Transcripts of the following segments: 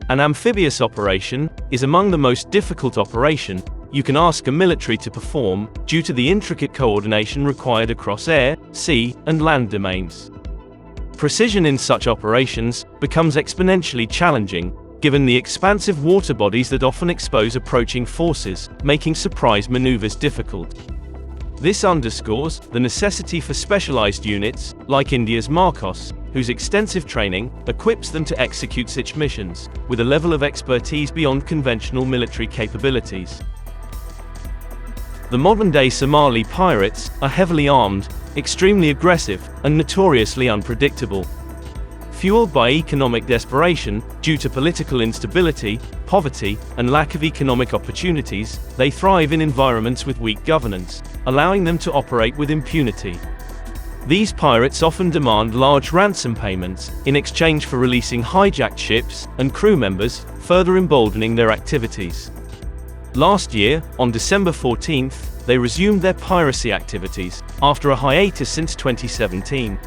An amphibious operation is among the most difficult operation you can ask a military to perform, due to the intricate coordination required across air, sea, and land domains. Precision in such operations becomes exponentially challenging, given the expansive water bodies that often expose approaching forces, making surprise maneuvers difficult. This underscores the necessity for specialized units, like India's MARCOS, whose extensive training equips them to execute such missions, with a level of expertise beyond conventional military capabilities. The modern-day Somali pirates are heavily armed, extremely aggressive, and notoriously unpredictable. Fueled by economic desperation, due to political instability, poverty, and lack of economic opportunities, they thrive in environments with weak governance, allowing them to operate with impunity. These pirates often demand large ransom payments in exchange for releasing hijacked ships and crew members, further emboldening their activities. Last year, on December 14th, they resumed their piracy activities, after a hiatus since 2017.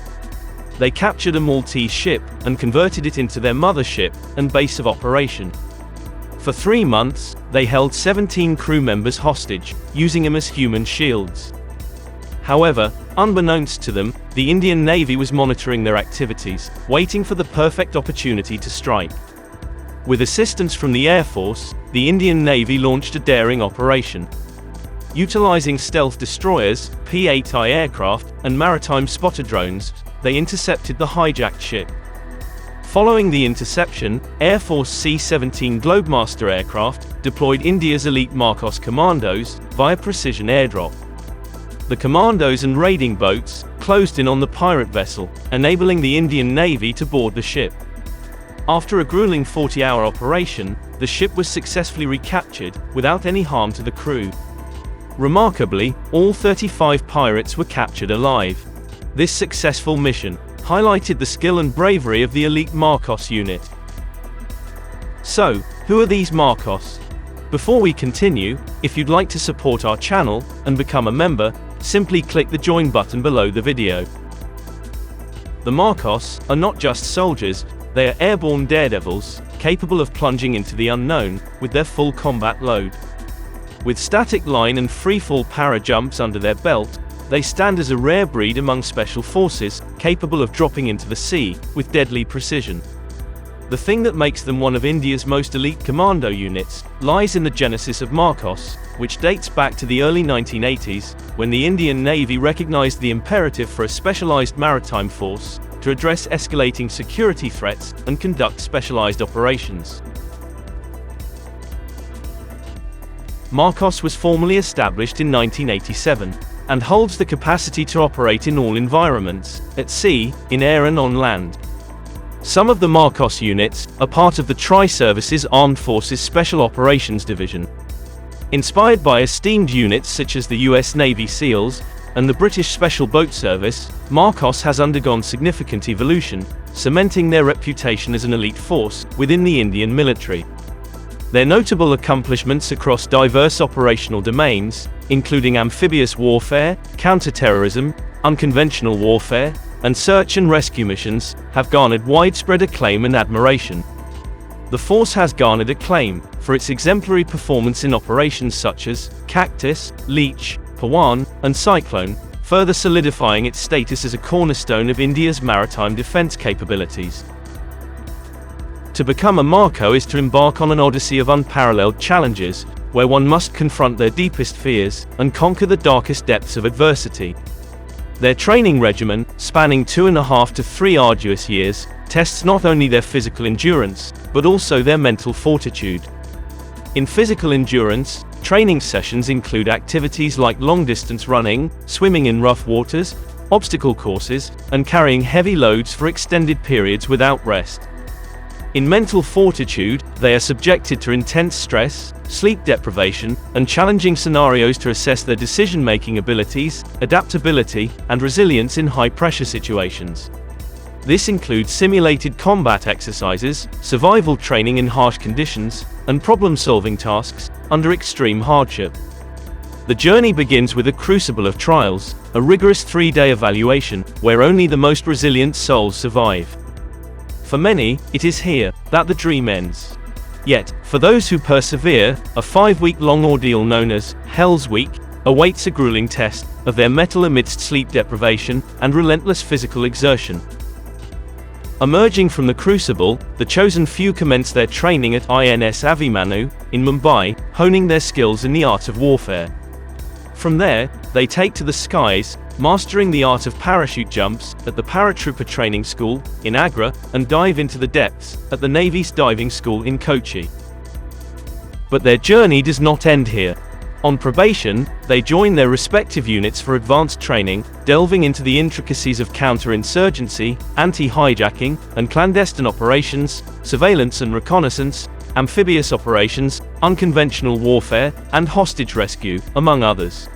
They captured a Maltese ship and converted it into their mothership and base of operation. For 3 months, they held 17 crew members hostage, using them as human shields. However, unbeknownst to them, the Indian Navy was monitoring their activities, waiting for the perfect opportunity to strike. With assistance from the Air Force, the Indian Navy launched a daring operation. Utilizing stealth destroyers, P-8I aircraft, and maritime spotter drones, they intercepted the hijacked ship. Following the interception, Air Force C-17 Globemaster aircraft deployed India's elite MARCOS commandos via precision airdrop. The commandos and raiding boats closed in on the pirate vessel, enabling the Indian Navy to board the ship. After a grueling 40-hour operation, the ship was successfully recaptured, without any harm to the crew. Remarkably, all 35 pirates were captured alive. This successful mission highlighted the skill and bravery of the elite MARCOS unit. So, who are these MARCOS? Before we continue, if you'd like to support our channel and become a member, simply click the join button below the video. The MARCOS are not just soldiers, they are airborne daredevils, capable of plunging into the unknown with their full combat load. With static line and freefall para jumps under their belt, they stand as a rare breed among special forces, capable of dropping into the sea with deadly precision. The thing that makes them one of India's most elite commando units lies in the genesis of MARCOS, which dates back to the early 1980s, when the Indian Navy recognized the imperative for a specialized maritime force to address escalating security threats and conduct specialized operations. MARCOS was formally established in 1987, and holds the capacity to operate in all environments, at sea, in air and on land. Some of the MARCOS units are part of the Tri-Services Armed Forces Special Operations Division. Inspired by esteemed units such as the US Navy SEALs and the British Special Boat Service, MARCOS has undergone significant evolution, cementing their reputation as an elite force within the Indian military. Their notable accomplishments across diverse operational domains, including amphibious warfare, counter-terrorism, unconventional warfare, and search and rescue missions, have garnered widespread acclaim and admiration. The force has garnered acclaim for its exemplary performance in operations such as Cactus, Leech, Pawan, and Cyclone, further solidifying its status as a cornerstone of India's maritime defense capabilities. To become a MARCO is to embark on an odyssey of unparalleled challenges, where one must confront their deepest fears and conquer the darkest depths of adversity. Their training regimen, spanning 2.5 to 3 arduous years, tests not only their physical endurance, but also their mental fortitude. In physical endurance, training sessions include activities like long-distance running, swimming in rough waters, obstacle courses, and carrying heavy loads for extended periods without rest. In mental fortitude, they are subjected to intense stress, sleep deprivation, and challenging scenarios to assess their decision-making abilities, adaptability, and resilience in high-pressure situations. This includes simulated combat exercises, survival training in harsh conditions, and problem-solving tasks under extreme hardship. The journey begins with a crucible of trials, a rigorous 3-day evaluation, where only the most resilient souls survive. For many, it is here that the dream ends. Yet, for those who persevere, a 5-week-long ordeal known as Hell's Week awaits a grueling test of their mettle amidst sleep deprivation and relentless physical exertion. Emerging from the crucible, the chosen few commence their training at INS Abhimanyu in Mumbai, honing their skills in the art of warfare. From there, they take to the skies, mastering the art of parachute jumps at the Paratrooper Training School in Agra, and dive into the depths at the Navy's diving school in Kochi. But their journey does not end here. On probation, they join their respective units for advanced training, delving into the intricacies of counterinsurgency, anti-hijacking, and clandestine operations, surveillance and reconnaissance, amphibious operations, unconventional warfare, and hostage rescue, among others.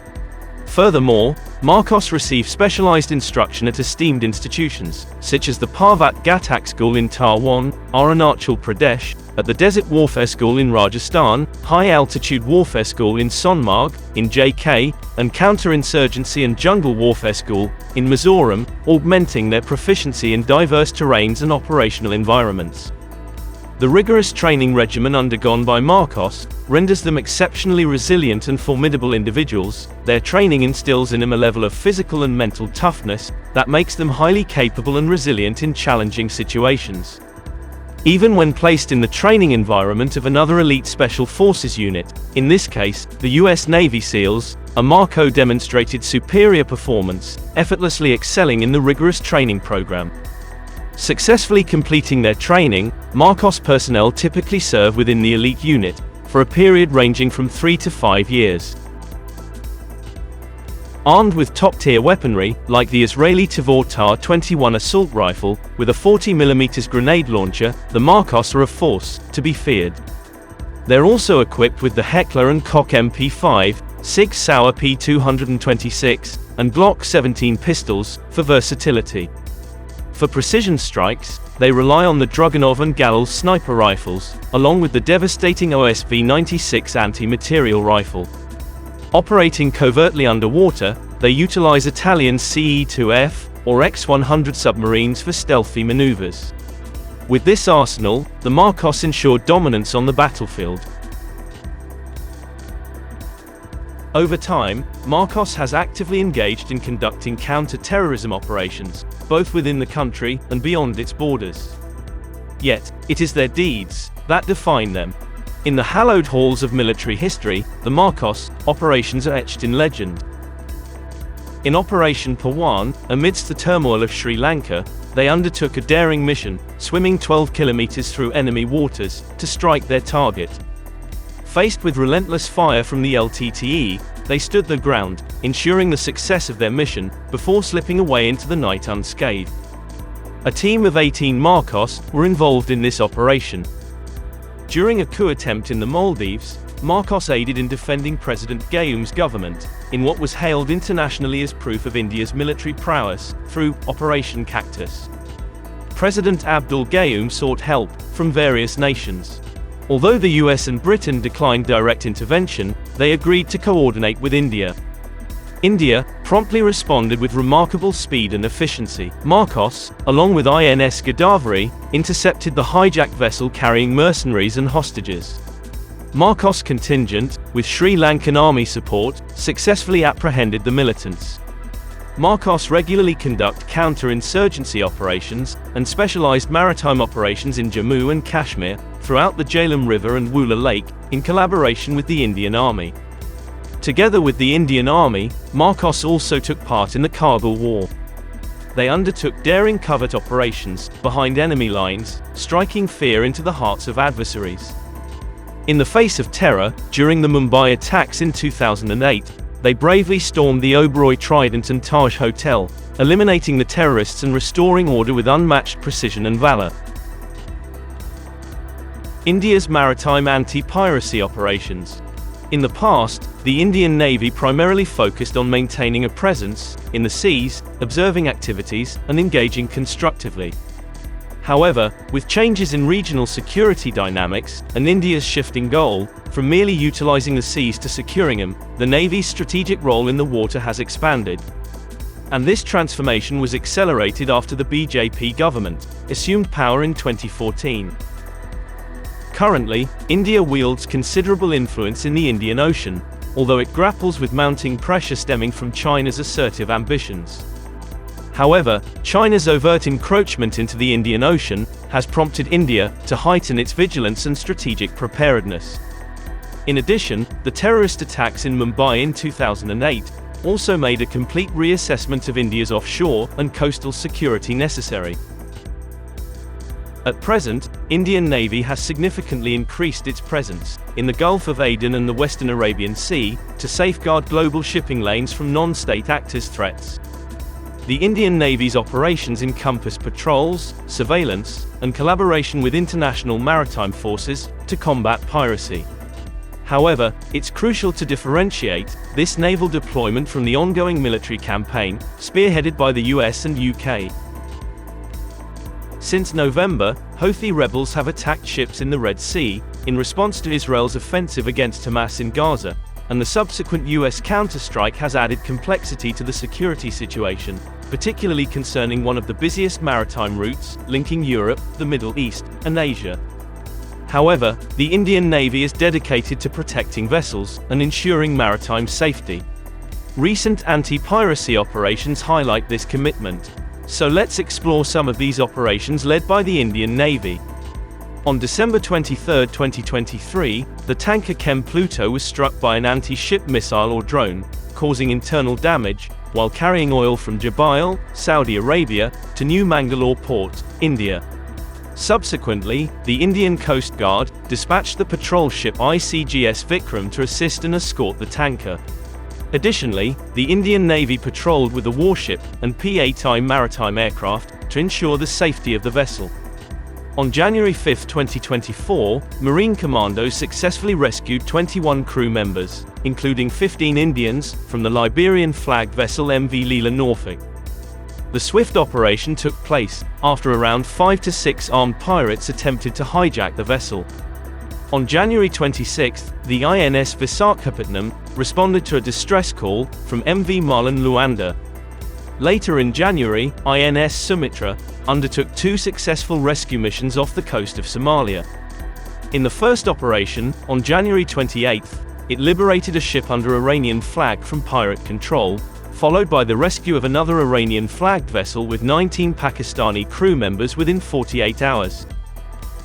Furthermore, MARCOS receive specialized instruction at esteemed institutions, such as the Parvat Ghatak School in Tarwan, Arunachal Pradesh, at the Desert Warfare School in Rajasthan, High Altitude Warfare School in Sonmarg, in JK, and Counterinsurgency and Jungle Warfare School, in Mizoram, augmenting their proficiency in diverse terrains and operational environments. The rigorous training regimen undergone by MARCOS renders them exceptionally resilient and formidable individuals. Their training instills in them a level of physical and mental toughness that makes them highly capable and resilient in challenging situations. Even when placed in the training environment of another elite special forces unit, in this case, the US Navy SEALs, a MARCO demonstrated superior performance, effortlessly excelling in the rigorous training program. Successfully completing their training, MARCOS personnel typically serve within the elite unit for a period ranging from 3 to 5 years. Armed with top-tier weaponry, like the Israeli Tavor TAR-21 assault rifle, with a 40mm grenade launcher, the MARCOS are a force to be feared. They're also equipped with the Heckler & Koch MP5, Sig Sauer P226, and Glock 17 pistols, for versatility. For precision strikes, they rely on the Dragunov and Galil sniper rifles, along with the devastating OSV-96 anti-material rifle. Operating covertly underwater, they utilize Italian CE-2F or X-100 submarines for stealthy maneuvers. With this arsenal, the MARCOS ensure dominance on the battlefield. Over time, MARCOS has actively engaged in conducting counter-terrorism operations, both within the country and beyond its borders. Yet, it is their deeds that define them. In the hallowed halls of military history, the MARCOS operations are etched in legend. In Operation Pawan, amidst the turmoil of Sri Lanka, they undertook a daring mission, swimming 12 kilometers through enemy waters to strike their target. Faced with relentless fire from the LTTE, they stood their ground, ensuring the success of their mission, before slipping away into the night unscathed. A team of 18 MARCOS were involved in this operation. During a coup attempt in the Maldives, MARCOS aided in defending President Gayoom's government, in what was hailed internationally as proof of India's military prowess, through Operation Cactus. President Abdul Gayoom sought help from various nations. Although the US and Britain declined direct intervention, they agreed to coordinate with India. India promptly responded with remarkable speed and efficiency. MARCOS, along with INS Godavari, intercepted the hijacked vessel carrying mercenaries and hostages. MARCOS contingent, with Sri Lankan army support, successfully apprehended the militants. MARCOS regularly conduct counter-insurgency operations and specialized maritime operations in Jammu and Kashmir, throughout the Jhelum River and Woola Lake, in collaboration with the Indian Army. Together with the Indian Army, MARCOS also took part in the Kargil War. They undertook daring covert operations behind enemy lines, striking fear into the hearts of adversaries. In the face of terror, during the Mumbai attacks in 2008, they bravely stormed the Oberoi Trident and Taj Hotel, eliminating the terrorists and restoring order with unmatched precision and valor. India's maritime anti-piracy operations. In the past, the Indian Navy primarily focused on maintaining a presence in the seas, observing activities, and engaging constructively. However, with changes in regional security dynamics, and India's shifting goal, from merely utilizing the seas to securing them, the Navy's strategic role in the water has expanded. And this transformation was accelerated after the BJP government assumed power in 2014. Currently, India wields considerable influence in the Indian Ocean, although it grapples with mounting pressure stemming from China's assertive ambitions. However, China's overt encroachment into the Indian Ocean has prompted India to heighten its vigilance and strategic preparedness. In addition, the terrorist attacks in Mumbai in 2008 also made a complete reassessment of India's offshore and coastal security necessary. At present, Indian Navy has significantly increased its presence in the Gulf of Aden and the Western Arabian Sea to safeguard global shipping lanes from non-state actors' threats. The Indian Navy's operations encompass patrols, surveillance, and collaboration with international maritime forces to combat piracy. However, it's crucial to differentiate this naval deployment from the ongoing military campaign, spearheaded by the US and UK. Since November, Houthi rebels have attacked ships in the Red Sea, in response to Israel's offensive against Hamas in Gaza, and the subsequent US counterstrike has added complexity to the security situation, particularly concerning one of the busiest maritime routes, linking Europe, the Middle East, and Asia. However, the Indian Navy is dedicated to protecting vessels and ensuring maritime safety. Recent anti-piracy operations highlight this commitment. So let's explore some of these operations led by the Indian Navy. On December 23, 2023, the tanker Chem Pluto was struck by an anti-ship missile or drone, causing internal damage, while carrying oil from Jubail, Saudi Arabia, to New Mangalore Port, India. Subsequently, the Indian Coast Guard dispatched the patrol ship ICGS Vikram to assist and escort the tanker. Additionally, the Indian Navy patrolled with a warship and P-8I maritime aircraft to ensure the safety of the vessel. On January 5, 2024, Marine commandos successfully rescued 21 crew members, including 15 Indians, from the Liberian-flagged vessel MV Leela Norfolk. The swift operation took place after around 5 to 6 armed pirates attempted to hijack the vessel. On January 26, the INS Visakhapatnam responded to a distress call from MV Marlon Luanda. Later in January, INS Sumitra undertook 2 successful rescue missions off the coast of Somalia. In the first operation, on January 28, it liberated a ship under Iranian flag from pirate control, followed by the rescue of another Iranian-flagged vessel with 19 Pakistani crew members within 48 hours.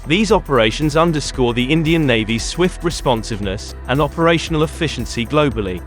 These operations underscore the Indian Navy's swift responsiveness and operational efficiency globally.